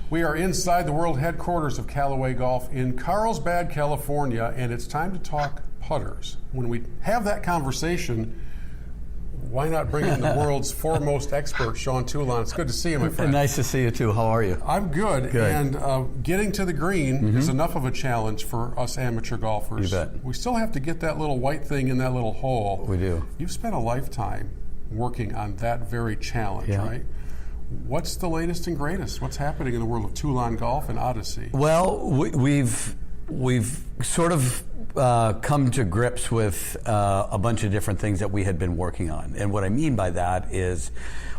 We are inside the world headquarters of Callaway Golf in Carlsbad, California, and it's time to talk putters. When we have that conversation, why not bring in the world's foremost expert, Sean Toulon? It's good to see you, my friend. Nice to see you, too. How are you? I'm good. And getting to the green is enough of a challenge for us amateur golfers. You bet. We still have to get that little white thing in that little hole. We do. You've spent a lifetime working on that very challenge, right? What's the latest and greatest? What's happening in the world of Toulon Golf and Odyssey? Well, we've sort of come to grips with a bunch of different things that we had been working on. And what I mean by that is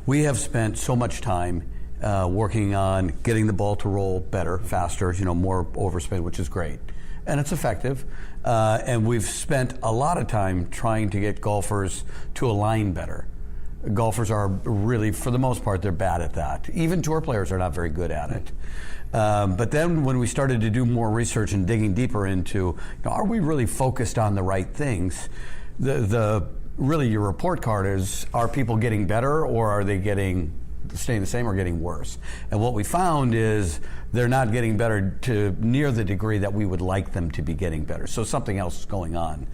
we have spent so much time working on getting the ball to roll better, faster, more overspin, which is great. And it's effective. And we've spent a lot of time trying to get golfers to align better. Golfers are really, for the most part, they're bad at that. Even tour players are not very good at it. But then when we started to do more research and digging deeper into, are we really focused on the right things? Really your report card is, are people getting better or are they staying the same or getting worse? And what we found is they're not getting better to near the degree that we would like them to be getting better. So something else is going on.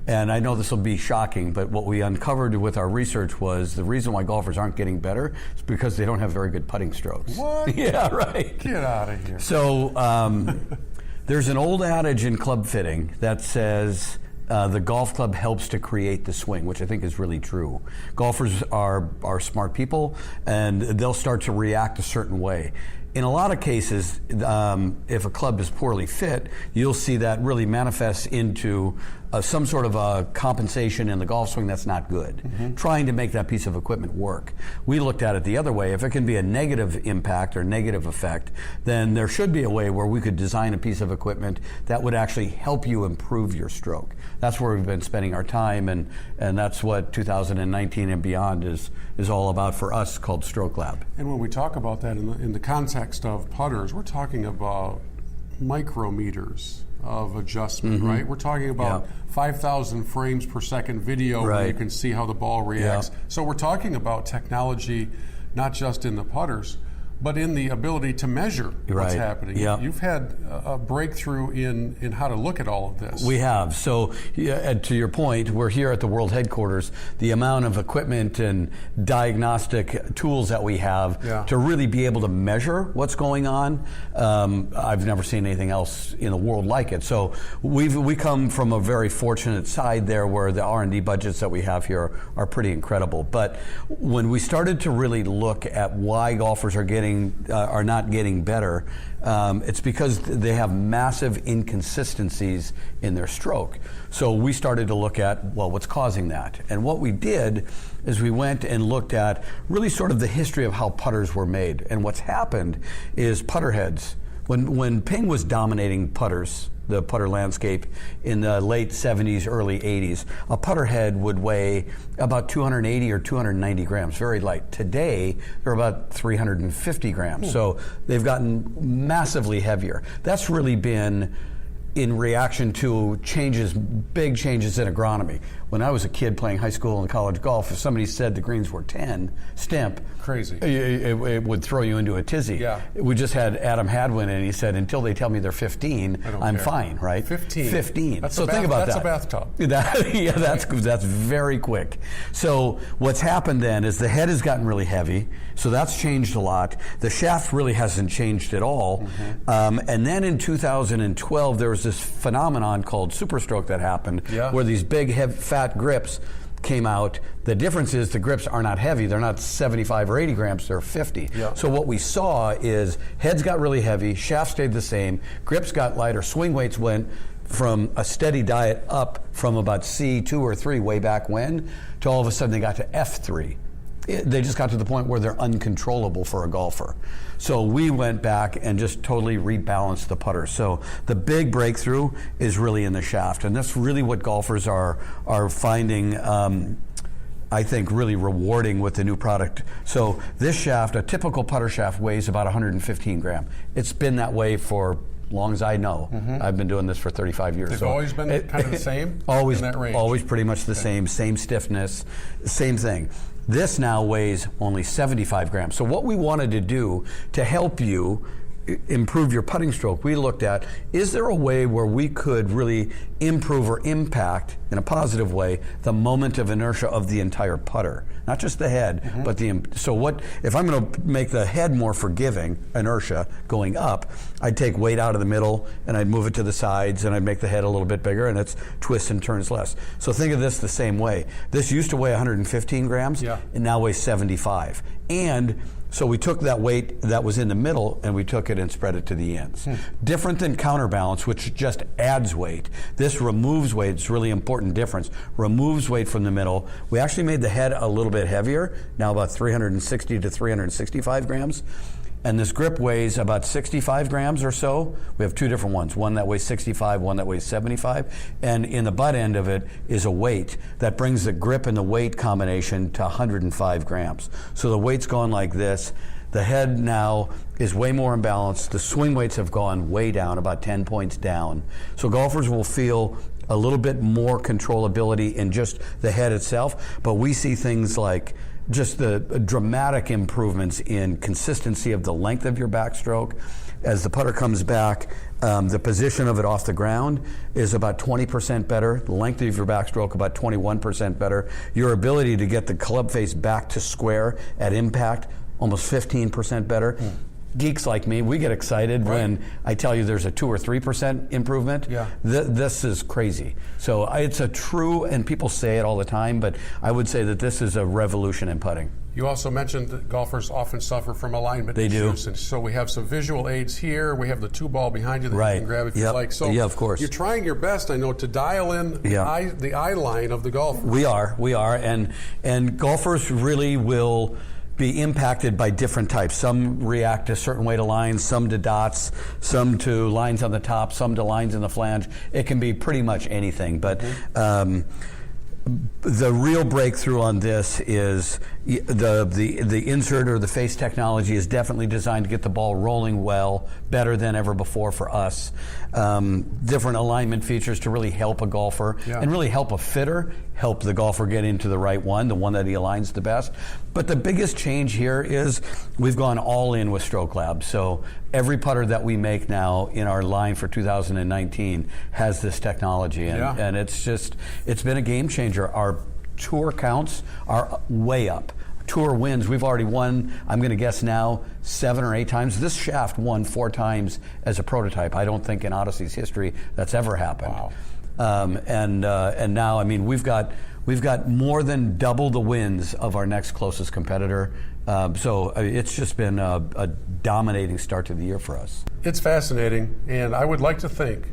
And I know this will be shocking, but what we uncovered with our research was the reason why golfers aren't getting better is because they don't have very good putting strokes. What? Yeah, right. Get out of here. So there's an old adage in club fitting that says the golf club helps to create the swing, which I think is really true. Golfers are smart people, and they'll start to react a certain way. In a lot of cases, if a club is poorly fit, you'll see that really manifest into some sort of a compensation in the golf swing that's not good, trying to make that piece of equipment work. We looked at it the other way. If it can be a negative impact or negative effect, then there should be a way where we could design a piece of equipment that would actually help you improve your stroke. That's where we've been spending our time, and that's what 2019 and beyond is all about for us, called Stroke Lab. And when we talk about that in the context of putters, we're talking about micrometers of adjustment, right? We're talking about 5,000 frames per second video where you can see how the ball reacts. So we're talking about technology not just in the putters, but in the ability to measure what's happening. You've had a breakthrough in how to look at all of this. We have. So to your point, we're here at the world headquarters. The amount of equipment and diagnostic tools that we have to really be able to measure what's going on, I've never seen anything else in the world like it. So we come from a very fortunate side there where the R&D budgets that we have here are pretty incredible. But when we started to really look at why golfers are not getting better, it's because they have massive inconsistencies in their stroke. So we started to look at, what's causing that? And what we did is we went and looked at really sort of the history of how putters were made. And what's happened is putter heads, when Ping was dominating putters, the putter landscape in the late 70s, early 80s, a putter head would weigh about 280 or 290 grams, very light. Today, they're about 350 grams. So they've gotten massively heavier. That's really been in reaction to big changes in agronomy. When I was a kid playing high school and college golf, if somebody said the greens were 10 stimp, crazy, it would throw you into a tizzy. We just had Adam Hadwin, and he said, until they tell me they're 15, I'm fine, right? 15. So think about that. That's a bathtub. That's very quick. So what's happened then is the head has gotten really heavy, so that's changed a lot. The shaft really hasn't changed at all. And then in 2012, there was this phenomenon called superstroke that happened, where these big, fat grips came out. The difference is the grips are not heavy. They're not 75 or 80 grams, they're 50. So what we saw is heads got really heavy, shaft stayed the same, grips got lighter, swing weights went from a steady diet up from about C2 or 3 way back when to all of a sudden they got to F3. They just got to the point where they're uncontrollable for a golfer. So we went back and just totally rebalanced the putter. So the big breakthrough is really in the shaft, and that's really what golfers are finding, I think, really rewarding with the new product. So this shaft, a typical putter shaft, weighs about 115 grams. It's been that way for long as I know. I've been doing this for 35 years. They've always been kind of the same? Always in that range? Always pretty much the same stiffness, same thing. This now weighs only 75 grams. So what we wanted to do to help you improve your putting stroke, we looked at, is there a way where we could really improve or impact in a positive way the moment of inertia of the entire putter, not just the head, but so what if I'm going to make the head more forgiving, inertia going up, I'd take weight out of the middle and I'd move it to the sides and I'd make the head a little bit bigger and it twists and turns less. So think of this the same way. This used to weigh 115 grams and now weighs 75. And so we took that weight that was in the middle and we took it and spread it to the ends. Different than counterbalance, which just adds weight. This removes weight. It's a really important difference. Removes weight from the middle. We actually made the head a little bit heavier, now about 360 to 365 grams. And this grip weighs about 65 grams or so. We have two different ones, one that weighs 65, one that weighs 75. And in the butt end of it is a weight that brings the grip and the weight combination to 105 grams. So the weight's gone like this. The head now is way more imbalanced. The swing weights have gone way down, about 10 points down. So golfers will feel a little bit more controllability in just the head itself. But we see things like just the dramatic improvements in consistency of the length of your backstroke. As the putter comes back, the position of it off the ground is about 20% better. The length of your backstroke about 21% better. Your ability to get the club face back to square at impact, almost 15% better. Geeks like me, we get excited when I tell you there's a 2 or 3% improvement. This is crazy. So it's a true, and people say it all the time, but I would say that this is a revolution in putting. You also mentioned that golfers often suffer from alignment issues. And so we have some visual aids here. We have the 2-ball behind you that you can grab if you like. So of course. You're trying your best, I know, to dial in the eye line of the golfer. We are. And golfers really will be impacted by different types. Some react a certain way to lines, some to dots, some to lines on the top, some to lines in the flange. It can be pretty much anything. But the real breakthrough on this is the insert or the face technology is definitely designed to get the ball rolling well, better than ever before for us. Different alignment features to really help a golfer and really help a fitter, help the golfer get into the right one, the one that he aligns the best. But the biggest change here is we've gone all in with Stroke Lab. So every putter that we make now in our line for 2019 has this technology. And it's been a game changer. Our tour counts are way up. Tour wins, we've already won, I'm going to guess now, 7 or 8 times. This shaft won 4 times as a prototype. I don't think in Odyssey's history that's ever happened. Wow. And now, I mean, we've got more than double the wins of our next closest competitor. So it's just been a dominating start to the year for us. It's fascinating, and I would like to think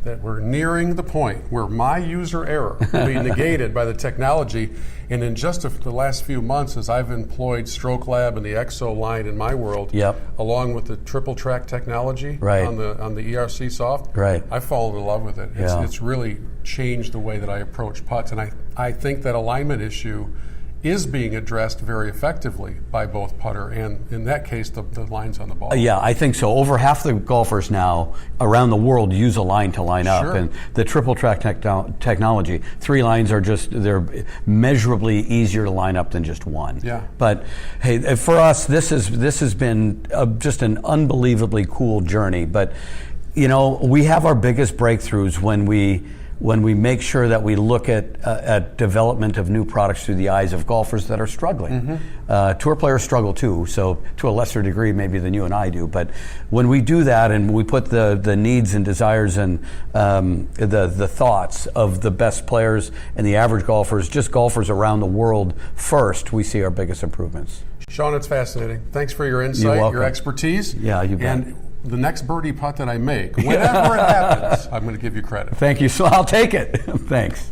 that we're nearing the point where my user error will be negated by the technology. And in just the last few months, as I've employed Stroke Lab and the EXO line in my world, along with the triple track technology on the ERC soft, I've fallen in love with it. It's really changed the way that I approach putts. And I think that alignment issue is being addressed very effectively by both putter and, in that case, the lines on the ball. Yeah, I think so. Over half the golfers now around the world use a line to line up. And the triple track technology, 3 lines they're measurably easier to line up than just one. But hey, for us, this has been just an unbelievably cool journey. But, you know, we have our biggest breakthroughs when we make sure that we look at development of new products through the eyes of golfers that are struggling. Tour players struggle too, so to a lesser degree maybe than you and I do. But when we do that and we put the needs and desires and the thoughts of the best players and the average golfers, just golfers around the world first, we see our biggest improvements. Sean, it's fascinating. Thanks for your insight, your expertise. Yeah, you bet. And the next birdie putt that I make, whenever it happens, I'm going to give you credit. Thank you. So I'll take it. Thanks.